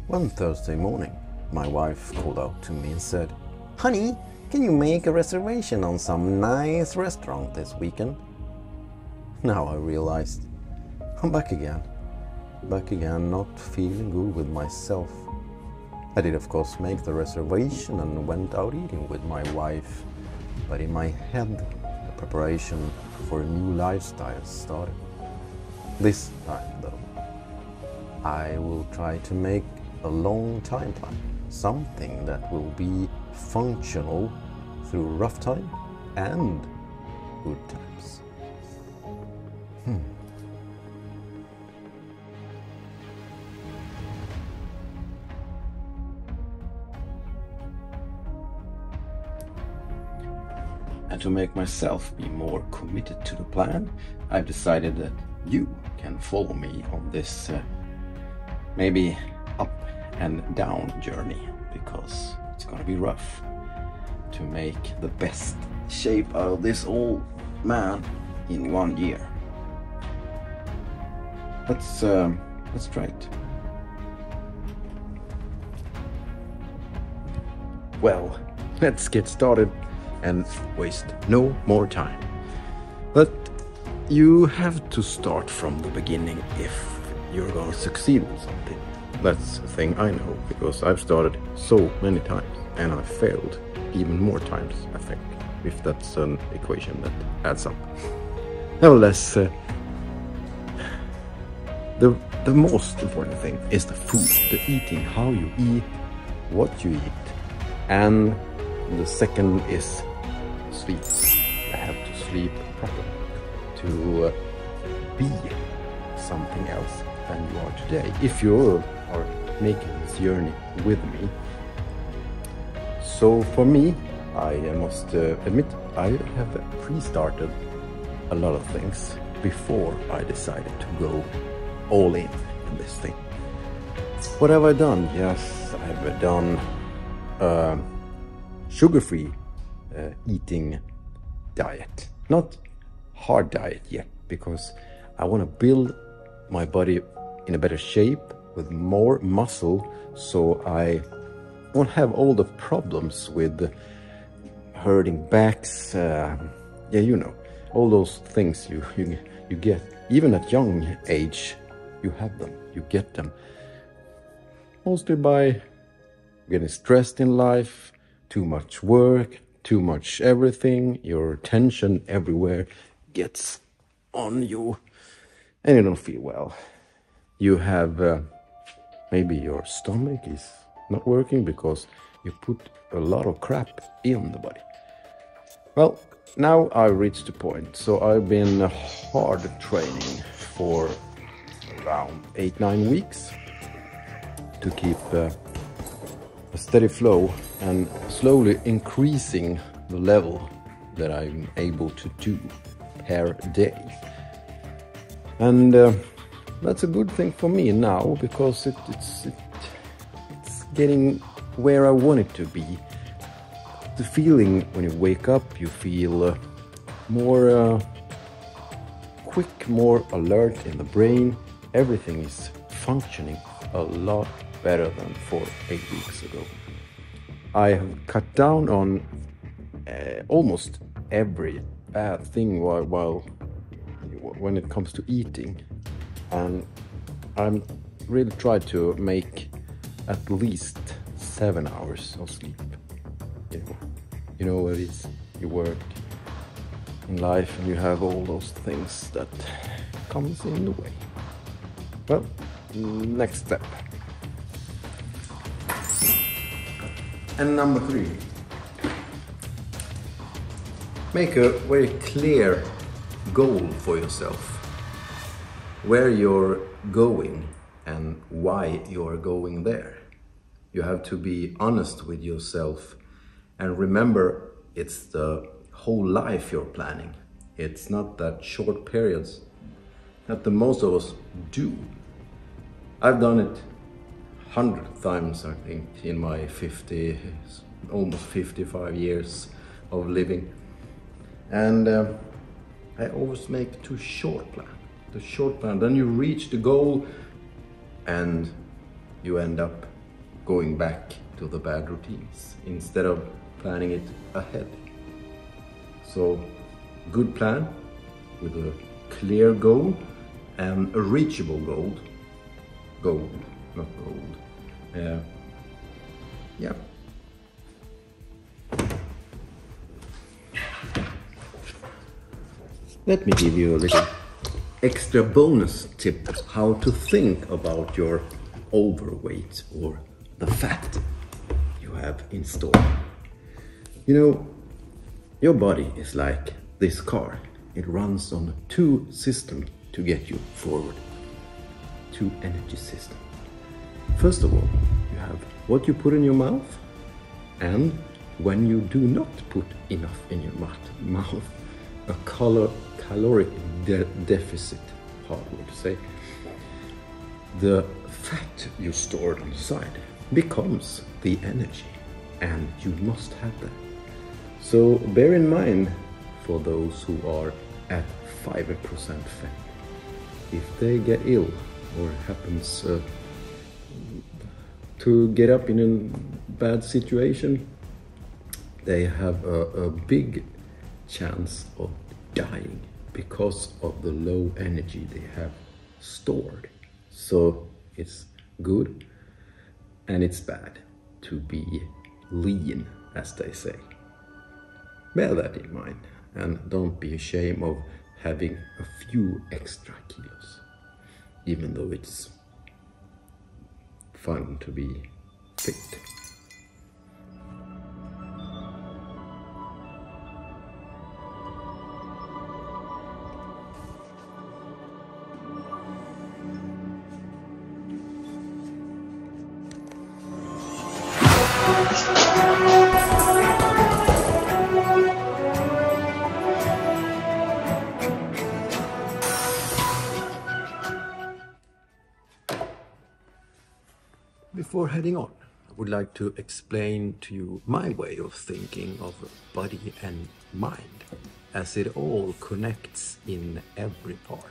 One Thursday morning, my wife called out to me and said, "Honey, can you make a reservation on some nice restaurant this weekend?" Now I realized I'm back again, not feeling good with myself. I did of course make the reservation and went out eating with my wife, but in my head the preparation for a new lifestyle started. This time though, I will try to make a long time plan, something that will be functional through rough time and good times. And to make myself be more committed to the plan, I've decided that you can follow me on this maybe up and down journey, because it's gonna be rough to make the best shape out of this old man in 1 year. Let's try it. Well, let's get started and waste no more time. But you have to start from the beginning if you're gonna succeed with something. That's a thing I know, because I've started so many times and I've failed even more times, I think, if that's an equation that adds up. Nevertheless, the most important thing is the food, the eating, how you eat, what you eat, and the second is sleep. I have to sleep properly to be something else than you are today, if you are making this journey with me. So for me, I must admit, I have pre-started a lot of things before I decided to go all in this thing. What have I done? Yes, I've done sugar-free eating diet. Not hard diet yet, because I want to build my body in a better shape with more muscle, so I won't have all the problems with hurting backs, yeah, you know, all those things you get. Even at young age, you have them, you get them. Mostly by getting stressed in life, too much work, too much everything, your attention everywhere gets on you, and you don't feel well. You have, maybe your stomach is not working because you put a lot of crap in the body. Well, now I've reached the point, so I've been hard training for around 8-9 weeks to keep a steady flow and slowly increasing the level that I'm able to do per day. And that's a good thing for me now, because it's getting where I want it to be. The feeling when you wake up, you feel more quick, more alert in the brain. Everything is functioning a lot better than for 8 weeks ago. I have cut down on almost every bad thing when it comes to eating, and I'm really trying to make at least 7 hours of sleep. You know what it is. You work in life and you have all those things that comes in the way. Well, next step. And number 3. Make a very clear goal for yourself. Where you're going and why you're going there. You have to be honest with yourself and remember, it's the whole life you're planning. It's not that short periods that the most of us do. I've done it 100 times, I think, in my almost 55 years of living. And I always make too short plan. The short plan, then you reach the goal and you end up going back to the bad routines instead of planning it ahead. So, good plan with a clear goal and a reachable goal. Not gold. Yeah. Let me give you a little extra bonus tip how to think about your overweight or the fat you have in store. You know, your body is like this car. It runs on 2 systems to get you forward. 2 energy systems. First of all, you have what you put in your mouth, and when you do not put enough in your mouth, a caloric deficit, hard word to say, the fat you stored on the side becomes the energy, and you must have that. So bear in mind for those who are at 5% fat, if they get ill or happens to get up in a bad situation, they have a big chance of dying because of the low energy they have stored. So it's good and it's bad to be lean, as they say. Bear that in mind and don't be ashamed of having a few extra kilos, even though it's fun to be fit. Before heading on, I would like to explain to you my way of thinking of body and mind, as it all connects in every part.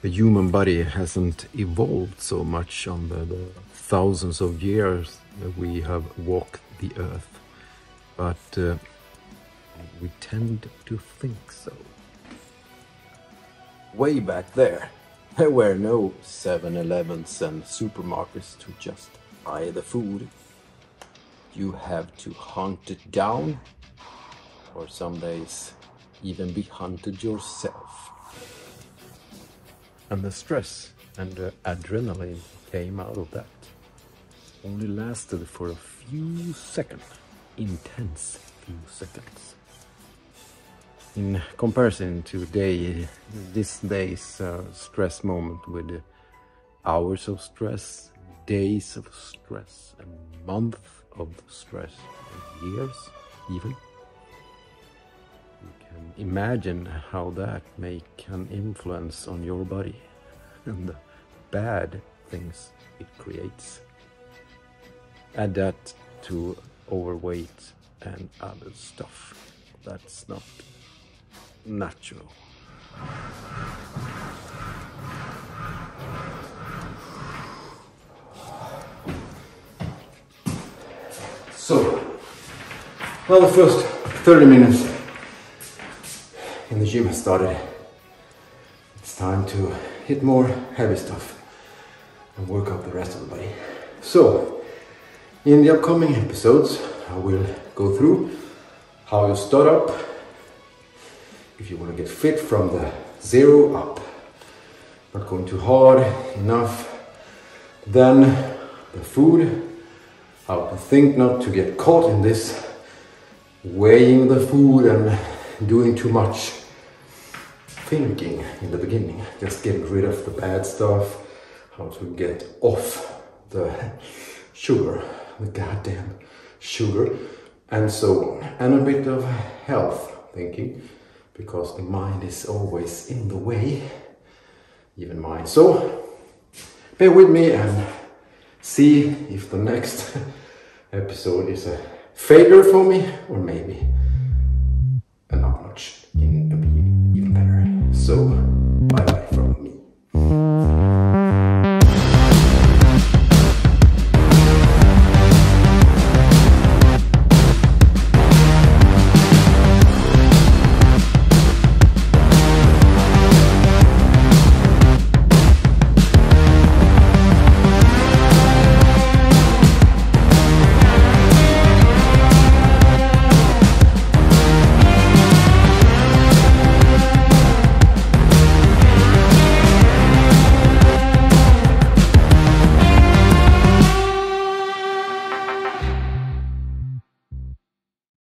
The human body hasn't evolved so much on the thousands of years that we have walked the earth, but we tend to think so. Way back there were no 7-Elevens and supermarkets to just buy the food. You have to hunt it down, or some days even be hunted yourself. And the stress and the adrenaline came out of that. Only lasted for a few seconds, intense few seconds. In comparison to this day's stress moment with hours of stress, days of stress, and months of stress, and years even, you can imagine how that make an influence on your body and the bad things it creates. Add that to overweight and other stuff that's not natural. So, well, the first 30 minutes in the gym has started. It's time to hit more heavy stuff and work up the rest of the body. So, in the upcoming episodes, I will go through how you start up if you want to get fit from the 0 up, not going too hard enough. Then the food, how to think not to get caught in this weighing the food and doing too much thinking in the beginning, just getting rid of the bad stuff, how to get off the sugar, the goddamn sugar, and so on, and a bit of health thinking, because the mind is always in the way, even mine. So bear with me and see if the next episode is a failure for me, or maybe a notch in being even better. So bye bye.